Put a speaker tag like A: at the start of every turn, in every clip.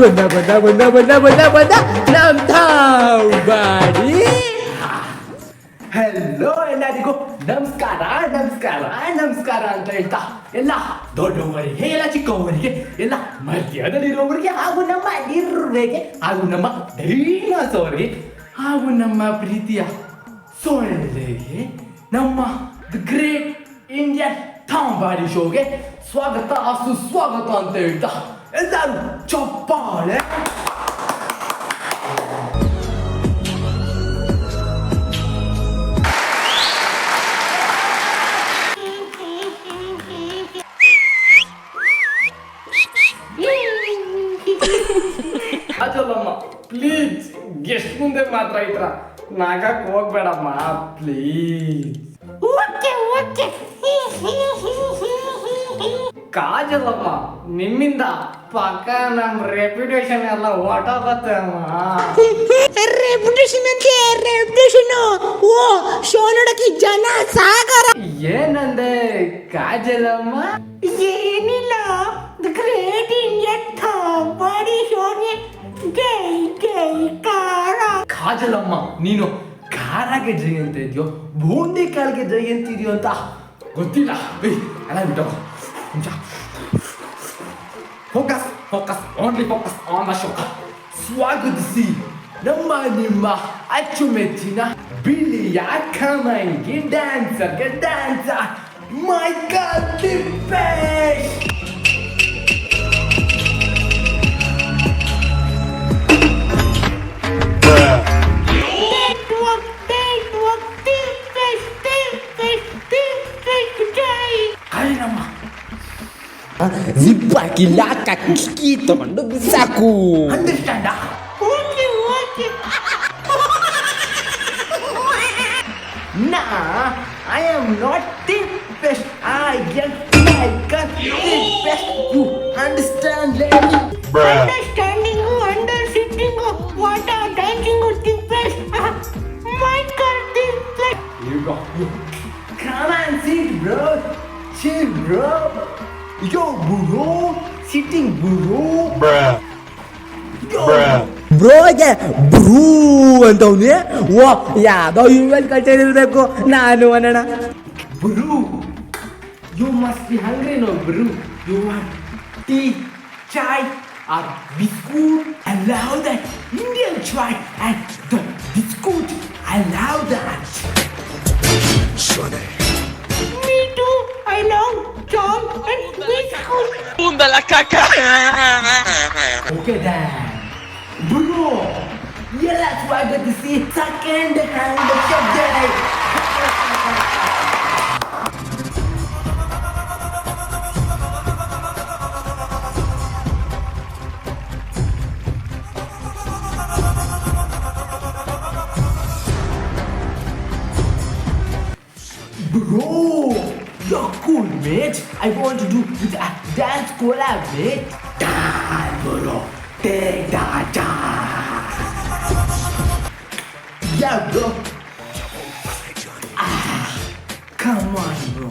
A: ಬಂದ ನಮ್ body. Hello ಎಲ್ಲರಿಗೂ ನಮಸ್ಕಾರ ನಮಸ್ಕಾರ ನಮಸ್ಕಾರ ಅಂತ ಹೇಳ್ತಾ ಎಲ್ಲ ದೊಡ್ಡವರಿಗೆ ಎಲ್ಲ ಚಿಕ್ಕವರಿಗೆ ಎಲ್ಲ ಮಧ್ಯದಲ್ಲಿರುವವರಿಗೆ ಹಾಗೂ ನಮ್ಮ ನಿರ್ವೆಗೆ ಹಾಗೂ ನಮ್ಮ ಡೈನಾಸೋರ್ಗೆ ಹಾಗೂ ನಮ್ಮ ಪ್ರೀತಿಯ ಸೊಳ್ಳೆಗೆ ನಮ್ಮ ದಿ ಗ್ರೇಟ್ ಇಂಡಿಯನ್ ತಾಂಬಾಡಿ ಶೋಗೆ ಸ್ವಾಗತ ಸುಸ್ವಾಗತ ಅಂತ ಹೇಳ್ತಾ ಎಲ್ಲರೂ ಚಪ್ಪಾಳೆ. ಅಲ್ಲಮ್ಮ ಪ್ಲೀಸ್ ಗೆಸ್ಟ್ ಮುಂದೆ ಮಾತ್ರ ಈ ಥರ ನಾಗಕ್ಕೆ ಹೋಗ್ಬೇಡಮ್ಮ ಪ್ಲೀಸ್. ಕಾಜಲ್ಲಮ್ಮ ನಿಮ್ಮಿಂದ ಪಕ್ಕ ನಮ್ ರೆಪ್ಯುಟೇಷನ್ ಎಲ್ಲ ಹೊರಟೋಗತ್ತೆ ಅಮ್ಮ.
B: ರೆಪ್ಯುಟೇಷನ್ ಓ ಶೋ ನೋಡಕ್ಕೆ ಜನ ಸಾಗರ.
A: ಏನಂದೆ ಕಾಜಲಮ್ಮ?
B: ಏನಿಲ್ಲ ಗ್ರೇಟ್ ಇಂಡಿಯನ್ ತಾಂಬಾಡಿ ಶೋಗೆ ಜೈ ಜೈ ಕಾರ.
A: ಕಾಜಲಮ್ಮ ನೀನು ಖಾರಾಗೆ ಜೈ ಅಂತ ಇದೆಯೋ ಬೂಂದಿ ಕಾಲ್ಗೆ ಜೈ ಅಂತಿದ್ಯೋ ಅಂತ ಗೊತ್ತಿಲ್ಲ. ಅಲ್ಲ ಬಿಟ್ಟು focus focus only focus on the show. ಸ್ವಾಗತಿಸಿ ನಮ್ಮ ನಿಮ್ಮ ಅಚ್ಚುಮೆಚ್ಚಿನ ಬಿಳಿಯ ಕಮೈಗೆ ಡ್ಯಾನ್ಸರ್ಗೆ ಡ್ಯಾನ್ಸರ್ ಮೈಕಲ್ ತಿಪ್ಪೇಶ್.
B: ಜಿಪ್ ಹಾಕಿಲ್ಲ ಕಕ್ಕಿ ತಗೊಂಡು ಬಿಸಾಕು.
A: ಅಂಡರ್ಸ್ಟ್ಯಾಂಡ? I am not Tipesh. I am Michael Tipesh. You understand, lady?
B: Understanding, under sitting, what are dancing with Tipesh? Michael Tipesh.
A: You go. You. Come and sit, bro. Chill, bro. Yo, bro. Sitting, bro. Yo.
B: ಬ್ರೋಗೆ ಬ್ರೂ ಅಂತವ್ನಿ. ಓ ಯಾವ್ದೋ event culture ಇರಬೇಕು ನಾನು ಅನ್ನೋಣ.
A: Bro, you must be hungry now, bro. You want tea, chai, or biscuit? I love that Indian chai and the biscuit. I love that.
B: Me too. I love chai and biscuit.
C: Bunda la caca.
A: Okay then. Bro, yeah, that's why I got to see second hand shop day. Bro, you're cool, mate. I want to do a dance collab, mate. Dance, bro. Take that dance. Yeah, bro. Come on, bro.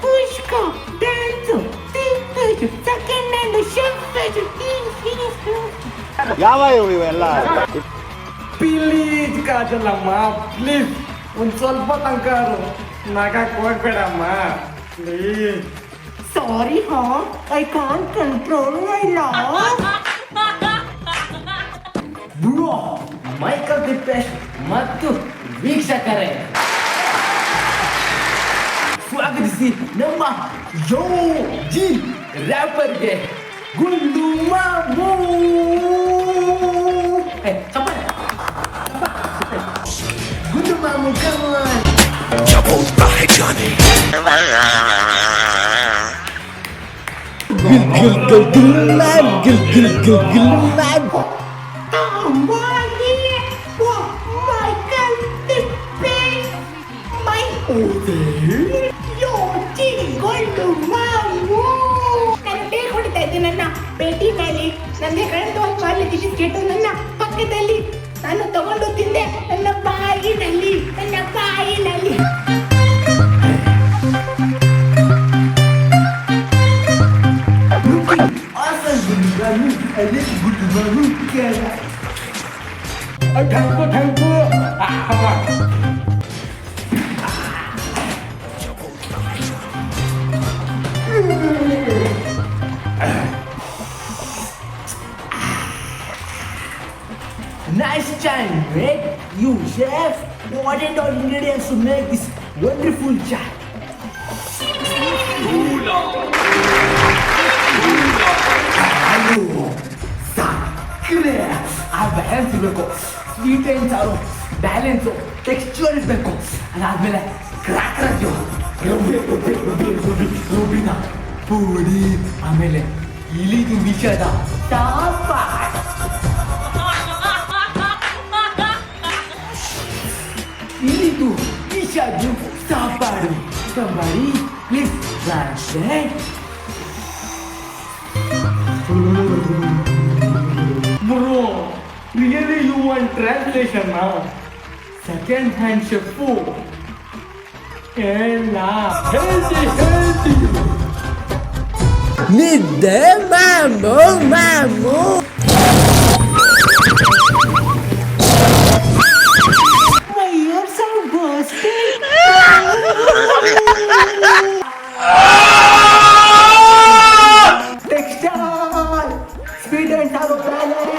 B: Kushka, dance, Tipesh, second hand chef.
D: ಯಾವ ಇವೆಲ್ಲ?
A: Please ಕಾಜಲಮ್ಮ please ಒಂದು ಸ್ವಲ್ಪ ತನಕ ನಗಕ್ಕೆ ಹೋಗ್ಬೇಡಮ್ಮ please.
B: Sorry, huh? I can't control my laugh.
A: Bro Michael Tippesh ಮತ್ತು ವೀಕ್ಷಕರೇ ಸ್ವಾಗತಿಸಿ ನಮ್ಮ ಯೋ ಜಿ ರ್ಯಾಪರ್ಗೆ ಗುಂಡು ಮಾಮೂ. ಗುಂಡು ಮಾಮೂ ಕಮಾನ್.
B: Tambaali, Michael Tipesh, my ಯೋಚಿ ಗೊಂಡು ಮಾವು. ನಾನು ಟೇಕ್ ಹೊಡಿತಾ ಇದ್ದೀನಿ ನನ್ನ ಭೇಟಿ ಮೇಲೆ. ನನ್ನ
A: ಬಿಸ್ಕೆಟ್ ನನ್ನ ಪಕ್ಕದಲ್ಲಿ ನಾನು ತಗೊಂಡು ತಿಂದೆ ನನ್ನ ಬಾಯಿನಲ್ಲಿ. Thank you. Nice chai, mate. You chef, what are all ingredients to make this wonderful chai? Hello, sakre. ಆ ಬ್ಯಾಲೆನ್ಸ್ ಇರಬೇಕು, ಸ್ವೀಟ್ ಆ್ಯಂಡ್ ಸಾರು ಬ್ಯಾಲೆನ್ಸು, ಟೆಕ್ಸ್ಚರ್ ಇರಬೇಕು. ಅದಾದ್ಮೇಲೆ ಕ್ರ್ಯಾಕರ್ ರುಬ್ಬಿದ ಪುಡಿ, ಆಮೇಲೆ ಇಲಿದು ವಿಷದ ಟಾಪ, ಇಲಿದು ವಿಷದು ಸಾಪಾಡು. Somebody please translate. Bro, really you want translation now? Second hand chef food. Ella, healthy.
B: ನಿದ್ದೆ ಮಾಮು
A: My ears are bursting. Textile, sweet and sour balance.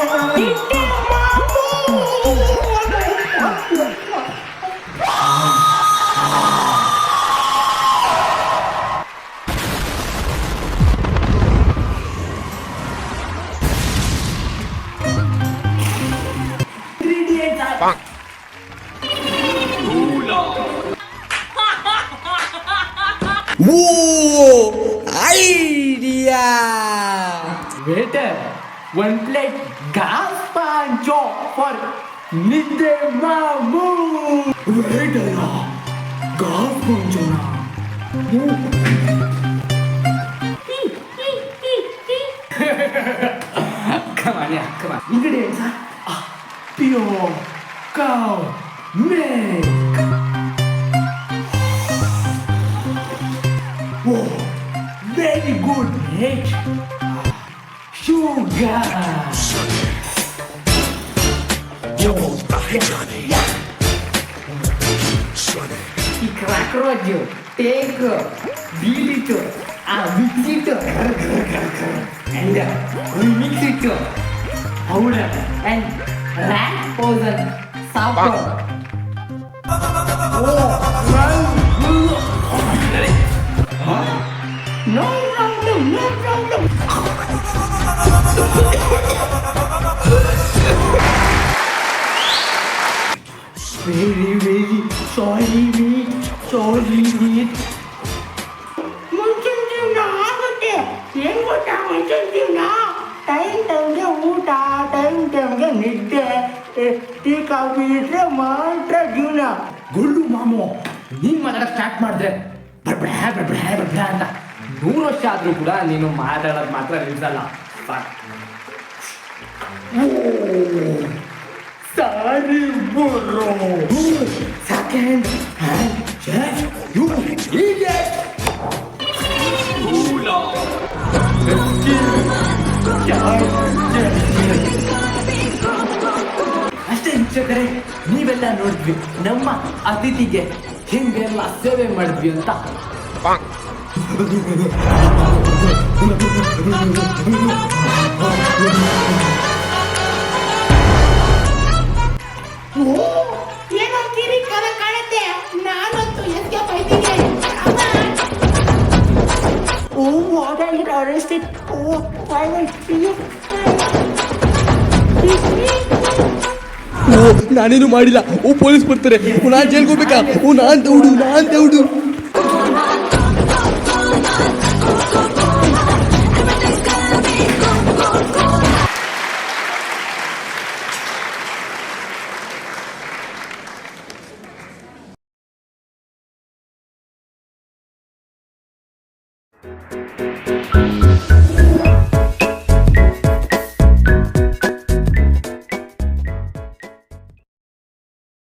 A: Ingredients are
B: oh idea.
A: waiter, one plate gas pancho for Nidde Mamu. Waiter, gas pancho na. Come on. Ingredients are pure cow milk. Oh, very good, mate. Sugar. ಈ ಕ್ರಾಕ್ರೋಚ್ take bill ಇಟ್ಟು mix ಇಟ್ಟು and mix ಇಟ್ಟು powder and rack powder soft. No problem. Very sorry, meat. ಮುಂಚಿನ ಜೀವನ ಆಗುತ್ತೆ. ಏನ್ ಗೊತ್ತಾ ಮುಂಚಿನ ಜೀವನ? ಟೈಮ್ಗೆ ಊಟ, ಟೈಮ್ಗೆ ನಿದ್ದೆ, ಟೀ ಕಾಫಿ ಇದ್ರೆ ಮಾತ್ರ ಜೀವನ. ಗುಳ್ಳು ಮಾಮು, ನೀನ್ ಮಾತಾಡಕ್ ಸ್ಟಾರ್ಟ್ ಮಾಡಿದ್ರೆ ಬಡ್ಬ್ಯಾ ಅಂತ 100 ವರ್ಷ ಆದ್ರೂ ಕೂಡ ನೀನು ಮಾತಾಡೋದು ಮಾತ್ರ ನಿಲ್ಸಲ್ಲ. Sorry bro. Second hand check you idiot. ಅಷ್ಟೇ ವೀಕ್ಷಕರೇ, ನೀವೆಲ್ಲ ನೋಡಿದ್ವಿ ನಮ್ಮ ಅತಿಥಿಗೆ ಹಿಂಗೆಲ್ಲ ಸೇವೆ ಮಾಡಿದ್ವಿ ಅಂತ. ಏನೋ ಕಿರಿ ಕರ ಕಾಣುತ್ತೆ. ನಾನಂತೂ ಎದ್ಗೆ ಬೈತೀನಿ. What I get arrested. I will see you.
B: ನಾನೇನು ಮಾಡಿಲ್ಲ. ಪೊಲೀಸ್ ಬರ್ತಾರೆ. ನಾನ್ ಜೈಲ್ಗೆ ಹೋಗ್ಬೇಕಾ? ನಾನ್ ತೌಡು.